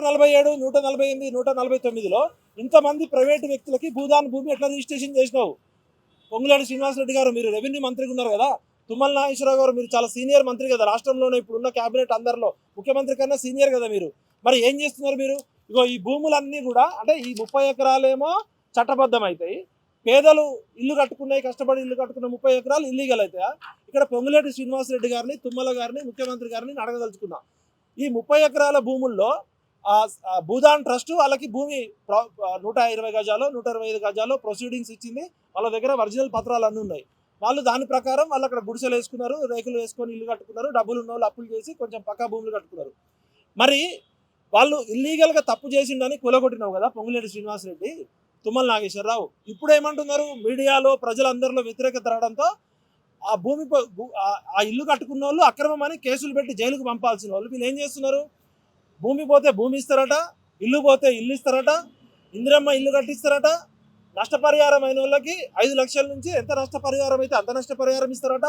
147, 148, 149లో ఇంతమంది ప్రైవేటు వ్యక్తులకి భూదాన్ భూమి ఎట్లా రిజిస్ట్రేషన్ చేసినావు? పొంగులేటి శ్రీనివాసరెడ్డి గారు, మీరు రెవెన్యూ మంత్రిగా ఉన్నారు కదా, తుమ్మల నాగేశ్వరరావు గారు, మీరు చాలా సీనియర్ మంత్రి కదా, రాష్ట్రంలోనే ఇప్పుడున్న క్యాబినెట్ అందరిలో ముఖ్యమంత్రి కన్నా సీనియర్ కదా మీరు. మరి ఏం చేస్తున్నారు మీరు? ఇగో ఈ భూములన్నీ కూడా, అంటే ఈ 30 ఎకరాలేమో చట్టబద్ధం అవుతాయి, పేదలు ఇల్లు కట్టుకున్నాయి, కష్టపడి ఇల్లు కట్టుకున్న 30 ఎకరాలు ఇల్లీగల్ అవుతాయా? ఇక్కడ పొంగులేటి శ్రీనివాసరెడ్డి గారిని, తుమ్మల గారిని, ముఖ్యమంత్రి గారిని అడగదలుచుకున్నా. ఈ 30 ఎకరాల భూముల్లో భూదాన్ ట్రస్ట్ వాళ్ళకి భూమి 120 గజాలు 125 గజాలు ప్రొసీడింగ్స్ ఇచ్చింది. వాళ్ళ దగ్గర ఒరిజినల్ పత్రాలు అన్నీ ఉన్నాయి. వాళ్ళు దాని ప్రకారం వాళ్ళు అక్కడ గుడిసెలు వేసుకున్నారు, రేకులు వేసుకొని ఇల్లు కట్టుకున్నారు, డబ్బులు ఉన్న వాళ్ళు అప్పులు చేసి కొంచెం పక్కా భూములు కట్టుకున్నారు. మరి వాళ్ళు ఇల్లీగల్గా తప్పు చేసిండని కూలగొట్టినావు కదా పొంగులేటి శ్రీనివాసరెడ్డి, తుమ్మల నాగేశ్వరరావు. ఇప్పుడు ఏమంటున్నారు? మీడియాలో ప్రజలందరిలో వ్యతిరేకత రావడంతో ఆ భూమి ఆ ఇల్లు కట్టుకున్న వాళ్ళు అక్రమమని కేసులు పెట్టి జైలుకు పంపాల్సిన వాళ్ళు వీళ్ళు ఏం చేస్తున్నారు? భూమి పోతే భూమి ఇస్తారట, ఇల్లు పోతే ఇల్లు ఇస్తారట, ఇందిరమ్మ ఇల్లు కట్టిస్తారట, నష్టపరిహారం అయిన వాళ్ళకి 5 లక్షల నుంచి ఎంత నష్టపరిహారం అయితే అంత నష్టపరిహారం ఇస్తారట.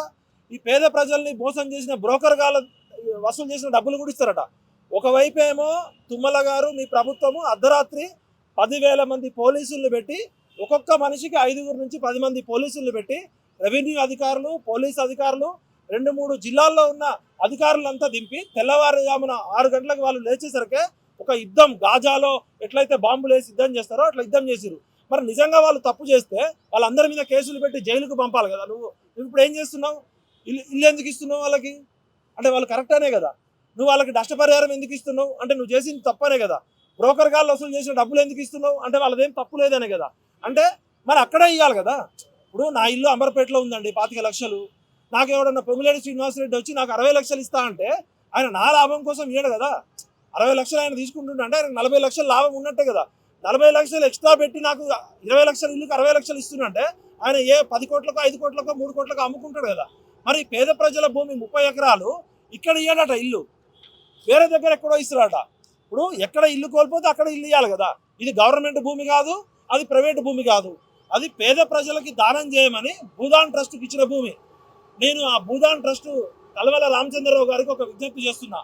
ఈ పేద ప్రజల్ని మోసం చేసిన బ్రోకర్ గాల వసూలు చేసిన డబ్బులు కూడా ఇస్తారట. ఒకవైపు ఏమో తుమ్మల గారు, మీ ప్రభుత్వము అర్ధరాత్రి 10,000 మంది పోలీసులను పెట్టి, ఒక్కొక్క మనిషికి 5 నుంచి 10 మంది పోలీసులను పెట్టి, రెవెన్యూ అధికారులు, పోలీస్ అధికారులు, 2-3 జిల్లాల్లో ఉన్న అధికారులంతా దింపి తెల్లవారుజామున 6 గంటలకు వాళ్ళు లేచేసరికి ఒక యుద్ధం, గాజాలో ఎట్లయితే బాంబులు వేసి యుద్ధం చేస్తారో అట్లా యుద్ధం చేసిరు. మరి నిజంగా వాళ్ళు తప్పు చేస్తే వాళ్ళందరి మీద కేసులు పెట్టి జైలుకు పంపాలి కదా. నువ్వు ఇప్పుడు ఏం చేస్తున్నావు? ఇల్లు ఎందుకు ఇస్తున్నావు వాళ్ళకి? అంటే వాళ్ళు కరెక్ట్ అనే కదా. నువ్వు వాళ్ళకి నష్టపరిహారం ఎందుకు ఇస్తున్నావు? అంటే నువ్వు చేసింది తప్పనే కదా. బ్రోకర్ గాళ్ళు వసూలు చేసిన డబ్బులు ఎందుకు ఇస్తున్నావు? అంటే వాళ్ళదేం తప్పు లేదనే కదా. అంటే మరి అక్కడే ఇవ్వాలి కదా. ఇప్పుడు నా ఇల్లు అంబర్పేటలో ఉందండి, 25 లక్షలు. నాకు ఎవడన్నా పొంగులేటి శ్రీనివాసరెడ్డి వచ్చి నాకు 60 లక్షలు ఇస్తా అంటే ఆయన నా లాభం కోసం ఇయ్యడు కదా. 60 లక్షలు ఆయన తీసుకుంటుంటే అంటే ఆయనకు 40 లక్షల లాభం ఉన్నట్టే కదా. 40 లక్షలు ఎక్స్ట్రా పెట్టి నాకు 20 లక్షల ఇల్లుకి 60 లక్షలు ఇస్తున్నంటే ఆయన ఏ 10 కోట్లకో 5 కోట్లకో 3 కోట్లకో అమ్ముకుంటాడు కదా. మరి పేద ప్రజల భూమి 30 ఎకరాలు ఇక్కడ ఇయ్యాడట, ఇల్లు వేరే దగ్గర ఎక్కడో ఇస్తాడట. ఇప్పుడు ఎక్కడ ఇల్లు కోల్పోతే అక్కడ ఇల్లు ఇవ్వాలి కదా. ఇది గవర్నమెంట్ భూమి కాదు, అది ప్రైవేట్ భూమి కాదు, అది పేద ప్రజలకి దానం చేయమని భూదాన్ ట్రస్ట్కి ఇచ్చిన భూమి. నేను ఆ భూదాన్ ట్రస్ట్ కల్వల రామచంద్రరావు గారికి ఒక విజ్ఞప్తి చేస్తున్నా.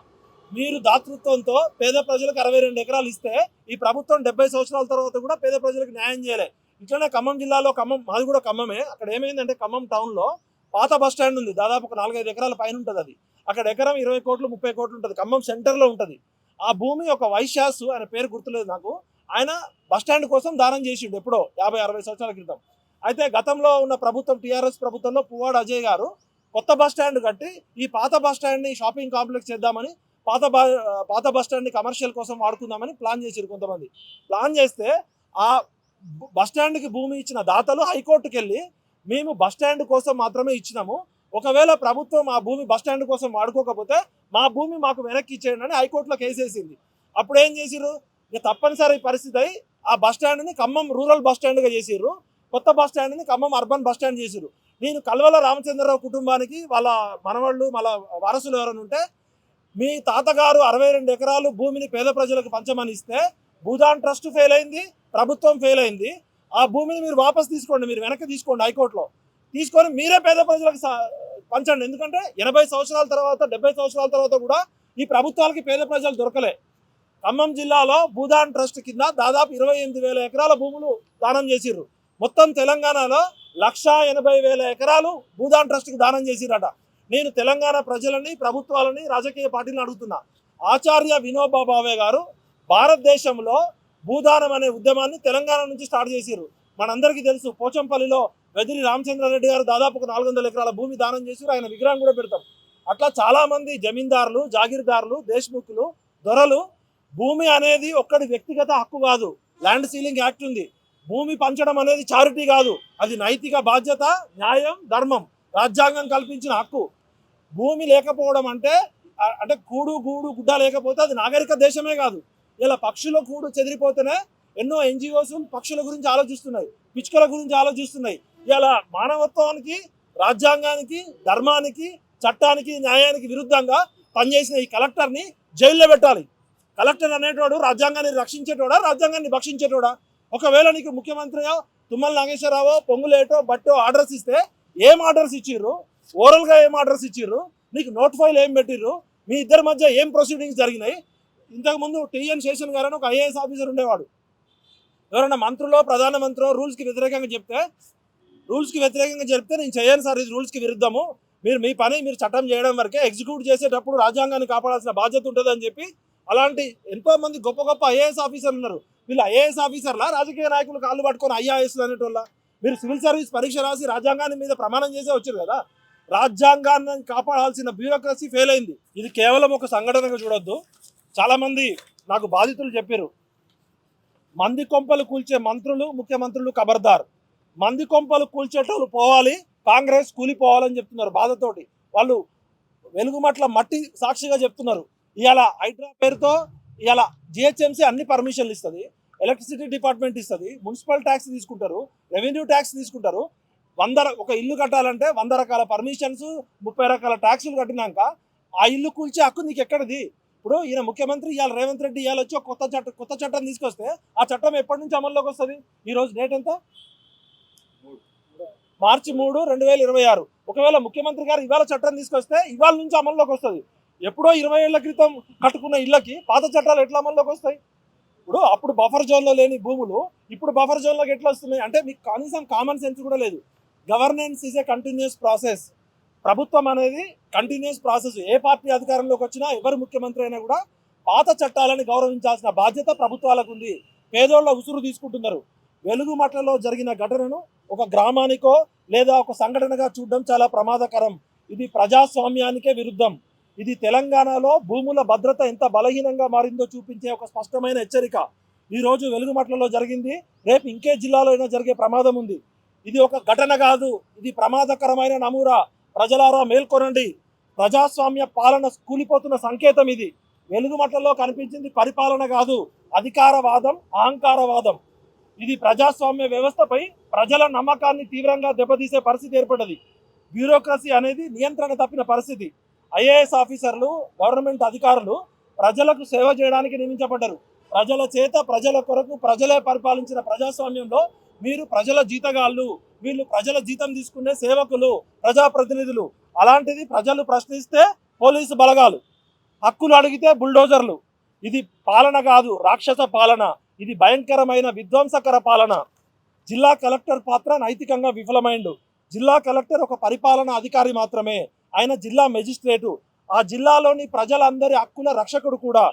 మీరు దాతృత్వంతో పేద ప్రజలకు 62 ఎకరాలు ఇస్తే ఈ ప్రభుత్వం 70 సంవత్సరాల తర్వాత కూడా పేద ప్రజలకు న్యాయం చేయలే. ఇట్లనే ఖమ్మం జిల్లాలో, మాది కూడా ఖమ్మమే, అక్కడ ఏమైందంటే ఖమ్మం టౌన్లో పాత బస్ స్టాండ్ ఉంది, దాదాపు ఒక 4-5 ఎకరాల పైన ఉంటుంది. అది అక్కడ ఎకరం 20 కోట్లు 30 కోట్లు ఉంటుంది, ఖమ్మం సెంటర్లో ఉంటుంది. ఆ భూమి ఒక వైశ్యాసు, ఆయన పేరు గుర్తులేదు నాకు, ఆయన బస్టాండ్ కోసం దానం చేసిండు ఎప్పుడో 50-60 సంవత్సరాల క్రితం. అయితే గతంలో ఉన్న ప్రభుత్వం, టీఆర్ఎస్ ప్రభుత్వంలో పువ్వాడ అజయ్ గారు కొత్త బస్టాండ్ కట్టి ఈ పాత బస్టాండ్ని షాపింగ్ కాంప్లెక్స్ చేద్దామని, పాత బస్టాండ్ని కమర్షియల్ కోసం వాడుకుందామని ప్లాన్ చేశారు కొంతమంది. ప్లాన్ చేస్తే ఆ బస్టాండ్కి భూమి ఇచ్చిన దాతలు హైకోర్టుకి వెళ్ళి మేము బస్టాండ్ కోసం మాత్రమే ఇచ్చినాము, ఒకవేళ ప్రభుత్వం ఆ భూమి బస్టాండ్ కోసం వాడుకోకపోతే మా భూమి మాకు వెనక్కి ఇచ్చేయండి అని హైకోర్టులో కేసేసింది. అప్పుడు ఏం చేసిర్రు? ఇక తప్పనిసరి పరిస్థితి అయి ఆ బస్టాండ్ని ఖమ్మం రూరల్ బస్టాండ్గా చేసిర్రు, కొత్త బస్టాండ్ని ఖమ్మం అర్బన్ బస్టాండ్ చేసిర్రు. నేను కల్వల రామచంద్రరావు కుటుంబానికి వాళ్ళ మనవాళ్ళు, వాళ్ళ వారసులు ఎవరైనా ఉంటే, మీ తాతగారు 62 ఎకరాలు భూమిని పేద ప్రజలకు పంచమని ఇస్తే భూదాన్ ట్రస్ట్ ఫెయిల్ అయింది, ప్రభుత్వం ఫెయిల్ అయింది. ఆ భూమిని మీరు వాపస్ తీసుకోండి, మీరు వెనక్కి తీసుకోండి, హైకోర్టులో తీసుకొని మీరే పేద ప్రజలకు పంచండి. ఎందుకంటే 80 సంవత్సరాల తర్వాత 70 సంవత్సరాల తర్వాత కూడా ఈ ప్రభుత్వాలకి పేద ప్రజలు దొరకలే. ఖమ్మం జిల్లాలో భూదాన్ ట్రస్ట్ కింద దాదాపు 28,000 ఎకరాల భూములు దానం చేసిర్రు. మొత్తం తెలంగాణలో 1,80,000 ఎకరాలు భూదాన్ ట్రస్ట్కి దానం చేసిరట. నేను తెలంగాణ ప్రజలని, ప్రభుత్వాలని, రాజకీయ పార్టీలను అడుగుతున్నా. ఆచార్య వినోబా భావే గారు భారతదేశంలో భూదానం అనే ఉద్యమాన్ని తెలంగాణ నుంచి స్టార్ట్ చేసిర్రు. మనందరికీ తెలుసు, పోచంపల్లిలో వెదిరి రామచంద్రారెడ్డి గారు దాదాపు 400 ఎకరాల భూమి దానం చేసిరు, ఆయన విగ్రహం కూడా పెడతాం. అట్లా చాలామంది జమీందారులు, జాగీర్దారులు, దేశ్ముఖులు, దొరలు, భూమి అనేది ఒక్కడి వ్యక్తిగత హక్కు కాదు, ల్యాండ్ సీలింగ్ యాక్ట్ ఉంది. భూమి పంచడం అనేది చారిటీ కాదు, అది నైతిక బాధ్యత, న్యాయం, ధర్మం, రాజ్యాంగం కల్పించిన హక్కు. భూమి లేకపోవడం అంటే కూడు గూడు గుడ్డ లేకపోతే అది నాగరిక దేశమే కాదు. ఇలా పక్షుల కూడు చెదిరిపోతేనే ఎన్నో ఎన్జిఓస్ పక్షుల గురించి ఆలోచిస్తున్నాయి, పిచ్చుకల గురించి ఆలోచిస్తున్నాయి. ఇలా మానవత్వానికి, రాజ్యాంగానికి, ధర్మానికి, చట్టానికి, న్యాయానికి విరుద్ధంగా పనిచేసిన ఈ కలెక్టర్ని జైల్లో పెట్టాలి. కలెక్టర్ అనేటోడు రాజ్యాంగాన్ని రక్షించేటోడా, రాజ్యాంగాన్ని భక్షించేటోడా? ఒకవేళ నీకు ముఖ్యమంత్రియో, తుమ్మల నాగేశ్వరరావు, పొంగులేటో, బట్టో ఆర్డర్స్ ఇస్తే ఏం ఆర్డర్స్ ఇచ్చిర్రు? ఓరల్గా ఏం ఆర్డర్స్ ఇచ్చిర్రు? నీకు నోట్ ఫైల్ ఏం పెట్టిర్రు? మీ ఇద్దరి మధ్య ఏం ప్రొసీడింగ్స్ జరిగినాయి? ఇంతకుముందు టిఎన్ శేషన్ గారు అని ఒక ఐఏఎస్ ఆఫీసర్ ఉండేవాడు. ఎవరైనా మంత్రులో ప్రధానమంత్రిలో రూల్స్కి వ్యతిరేకంగా చెప్తే నేను చేయను సార్, ఇది రూల్స్కి విరుద్ధము, మీరు మీ పని మీరు చట్టం చేయడం వరకే, ఎగ్జిక్యూట్ చేసేటప్పుడు రాజ్యాంగాన్ని కాపాడాల్సిన బాధ్యత ఉంటుంది అని చెప్పి అలాంటి ఎంతోమంది గొప్ప గొప్ప ఐఏఎస్ ఆఫీసర్లు ఉన్నారు. వీళ్ళు ఐఏఎస్ ఆఫీసర్లా రాజకీయ నాయకులు కాళ్ళు పట్టుకొని ఐఏఎస్లు అనేటోళ్ళ? మీరు సివిల్ సర్వీస్ పరీక్ష రాసి రాజ్యాంగాన్ని మీద ప్రమాణం చేసే వచ్చారు కదా. రాజ్యాంగాన్ని కాపాడాల్సిన బ్యూరోక్రసీ ఫెయిల్ అయింది. ఇది కేవలం ఒక సంఘటనగా చూడొద్దు. చాలామంది నాకు బాధితులు చెప్పారు, మంది కొంపలు కూల్చే మంత్రులు ముఖ్యమంత్రులు ఖబర్దార్, మంది కొంపలు కూల్చేటోళ్ళు పోవాలి, కాంగ్రెస్ కూలిపోవాలని చెప్తున్నారు బాధతోటి. వాళ్ళు వెలుగుమట్ల మట్టి సాక్షిగా చెప్తున్నారు. ఇవాళ హైడ్రా పేరుతో ఇవాళ జిహెచ్ఎంసీ అన్ని పర్మిషన్లు ఇస్తుంది, ఎలక్ట్రిసిటీ డిపార్ట్మెంట్ ఇస్తుంది, మున్సిపల్ ట్యాక్స్ తీసుకుంటారు, రెవెన్యూ ట్యాక్స్ తీసుకుంటారు. ఒక ఇల్లు కట్టాలంటే 100 రకాల పర్మిషన్స్ 30 రకాల ట్యాక్సులు కట్టినాక ఆ ఇల్లు కూల్చే హక్కు నీకు ఎక్కడిది? ఇప్పుడు ఈయన ముఖ్యమంత్రి ఇవాళ రేవంత్ రెడ్డి ఇవాళ వచ్చి కొత్త చట్టం తీసుకొస్తే ఆ చట్టం ఎప్పటి నుంచి అమల్లోకి వస్తుంది? ఈరోజు డేట్ ఎంత? మార్చి 3, 2026. ఒకవేళ ముఖ్యమంత్రి గారు ఇవాళ చట్టం తీసుకొస్తే ఇవాళ నుంచి అమల్లోకి వస్తుంది. ఎప్పుడో 20 ఏళ్ల క్రితం కట్టుకున్న ఇళ్ళకి పాత చట్టాలు ఎట్లా అమల్లోకి వస్తాయి? ఇప్పుడు అప్పుడు బఫర్ జోన్లో లేని భూములు ఇప్పుడు బఫర్ జోన్లోకి ఎట్లా వస్తున్నాయి? అంటే మీకు కనీసం కామన్ సెన్స్ కూడా లేదు. Governance is a continuous process. ప్రభుత్వం అనేది కంటిన్యూస్ ప్రాసెస్. ఏ పార్టీ అధికారంలోకి వచ్చినా ఎవరు ముఖ్యమంత్రి అయినా కూడా పాత చట్టాలని గౌరవించాల్సిన బాధ్యత ప్రభుత్వాలకు ఉంది. పేదోళ్ళ ఉసురు తీసుకుంటున్నారు. వెలుగుమట్లలో జరిగిన ఘటనను ఒక గ్రామానికో లేదా ఒక సంఘటనగా చూడడం చాలా ప్రమాదకరం. ఇది ప్రజాస్వామ్యానికే విరుద్ధం. ఇది తెలంగాణలో భూముల భద్రత ఎంత బలహీనంగా మారిందో చూపించే ఒక స్పష్టమైన హెచ్చరిక. ఈరోజు వెలుగుమట్లలో జరిగింది, రేపు ఇంకే జిల్లాలో అయినా జరిగే ప్రమాదం ఉంది. ఇది ఒక ఘటన కాదు, ఇది ప్రమాదకరమైన నమూనా. ప్రజలారా మేల్కొనండి. ప్రజాస్వామ్య పాలన కూలిపోతున్న సంకేతం ఇది. వెలుగుమట్లలో కనిపించింది పరిపాలన కాదు, అధికారవాదం, అహంకారవాదం. ఇది ప్రజాస్వామ్య వ్యవస్థపై ప్రజల నమ్మకాన్ని తీవ్రంగా దెబ్బతీసే పరిస్థితి ఏర్పడ్డది. బ్యూరోక్రసీ అనేది నియంత్రణ తప్పిన పరిస్థితి. ఐఏఎస్ ఆఫీసర్లు, గవర్నమెంట్ అధికారులు ప్రజలకు సేవ చేయడానికి నియమించబడ్డారు. ప్రజల చేత, ప్రజల కొరకు ప్రజలే పరిపాలించిన ప్రజాస్వామ్యంలో మీరు ప్రజల జీతగాళ్ళు, వీళ్ళు ప్రజల జీతం తీసుకునే సేవకులు, ప్రజాప్రతినిధులు. అలాంటిది ప్రజలు ప్రశ్నిస్తే పోలీసు బలగాలు, హక్కులు అడిగితే బుల్డోజర్లు. ఇది పాలన కాదు, రాక్షస పాలన. ఇది భయంకరమైన విధ్వంసకర పాలన. జిల్లా కలెక్టర్ పాత్ర నైతికంగా విఫలమైండు. జిల్లా కలెక్టర్ ఒక పరిపాలన అధికారి మాత్రమే. ఆయన జిల్లా మెజిస్ట్రేటు. ఆ జిల్లాలోని ప్రజలందరి హక్కుల రక్షకుడు కూడా.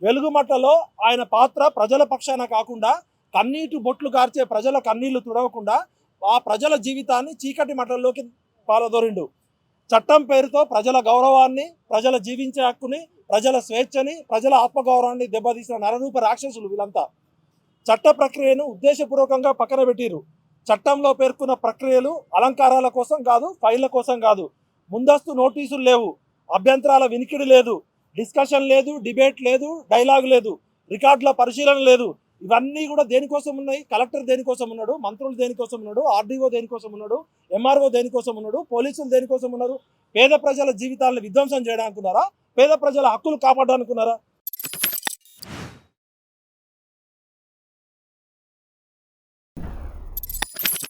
వెలుగుమట్టలో ఆయన పాత్ర ప్రజల పక్షాన కాకుండా కన్నీటి బొట్లు కార్చే ప్రజల కన్నీళ్లు తుడవకుండా ఆ ప్రజల జీవితాన్ని చీకటి మట్టల్లోకి పాలదోరిండు. చట్టం పేరుతో ప్రజల గౌరవాన్ని, ప్రజల జీవించే హక్కుని, ప్రజల స్వేచ్ఛని, ప్రజల ఆత్మగౌరవాన్ని దెబ్బతీసిన నరరూప రాక్షసులు వీళ్ళంతా. చట్ట ప్రక్రియను ఉద్దేశపూర్వకంగా పక్కన పెట్టిరు. చట్టంలో పేర్కొన్న ప్రక్రియలు అలంకారాల కోసం కాదు, ఫైళ్ల కోసం కాదు. ముందస్తు నోటీసులు లేవు, అభ్యంతరాల వినికిడి లేదు, డిస్కషన్ లేదు, డిబేట్ లేదు, డైలాగ్ లేదు, రికార్డుల పరిశీలన లేదు. ఇవన్నీ కూడా దేనికోసం ఉన్నాయి? కలెక్టర్ దేనికోసం ఉన్నాడు, మంత్రులు దేనికోసం ఉన్నాడు, ఆర్డీఓ దేనికోసం ఉన్నాడు, ఎంఆర్ఓ దేనికోసం ఉన్నాడు, పోలీసులు దేనికోసం ఉన్నారు? పేద ప్రజల జీవితాలను విధ్వంసం చేయడానికి ఉన్నారా? పేద ప్రజల హక్కులు కాపాడడానికి ఉన్నారా?